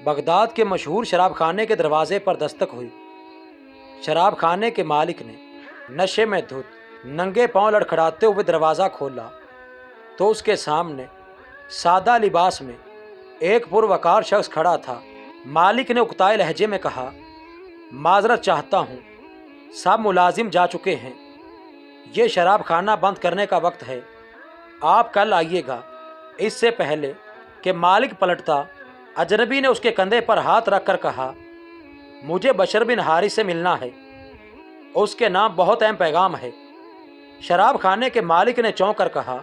Baghdad के मशहूर शराब खाने के दरवाजे पर दस्तक हुई। शराब खाने के मालिक ने नशे में धुत नंगे पांव लड़खड़ाते हुए दरवाज़ा खोला तो उसके सामने सादा लिबास में एक पुरवकार शख्स खड़ा था। मालिक ने उकताए लहजे में कहा, माजरत चाहता हूँ, सब मुलाजिम जा चुके हैं, ये शराब खाना बंद करने का वक्त है, आप कल आइएगा। इससे पहले कि मालिक पलटता, अजनबी ने उसके कंधे पर हाथ रखकर कहा, मुझे बशर बिन हारिस से मिलना है, उसके नाम बहुत अहम पैगाम है। शराब खाने के मालिक ने चौंक कर कहा,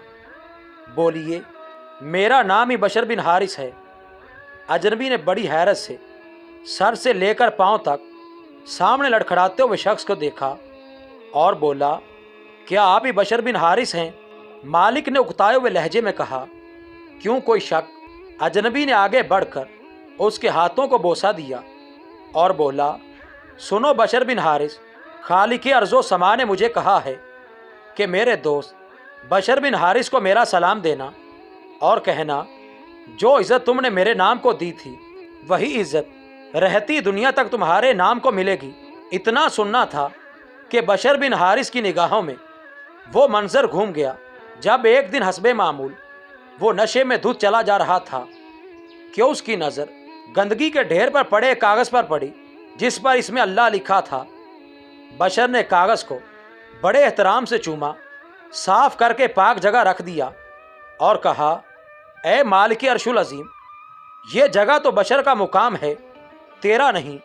बोलिए, मेरा नाम ही बशर बिन हारिस है। अजनबी ने बड़ी हैरत से सर से लेकर पांव तक सामने लड़खड़ाते हुए शख्स को देखा और बोला, क्या आप ही बशर बिन हारिस हैं? मालिक ने उकताए हुए लहजे में कहा, क्यों कोई शक? अजनबी ने आगे बढ़कर उसके हाथों को बोसा दिया और बोला, सुनो बशर बिन हारिस, खालिक अर्ज़ो समा ने मुझे कहा है कि मेरे दोस्त बशर बिन हारिस को मेरा सलाम देना और कहना, जो इज़्ज़त तुमने मेरे नाम को दी थी वही इज़्ज़त रहती दुनिया तक तुम्हारे नाम को मिलेगी। इतना सुनना था कि बशर बिन हारिस की निगाहों में वो मंजर घूम गया जब एक दिन हस्बे मामूल वो नशे में धुत चला जा रहा था कि उसकी नज़र गंदगी के ढेर पर पड़े कागज़ पर पड़ी जिस पर इसमें अल्लाह लिखा था। बशर ने कागज़ को बड़े एहतराम से चूमा, साफ करके पाक जगह रख दिया और कहा, ए मालिक अर्शुल अज़ीम, ये जगह तो बशर का मुकाम है, तेरा नहीं।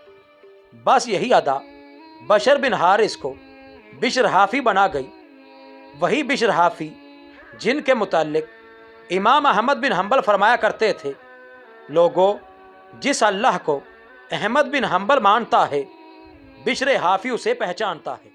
बस यही अदा बशर बिन हारिस को बिश्र हाफ़ी बना गई, वही बिश्र हाफ़ी जिनके मुताल्लिक इमाम अहमद बिन हंबल फरमाया करते थे, लोगों, जिस अल्लाह को अहमद बिन हंबल मानता है, बिश्र हाफ़ी उसे पहचानता है।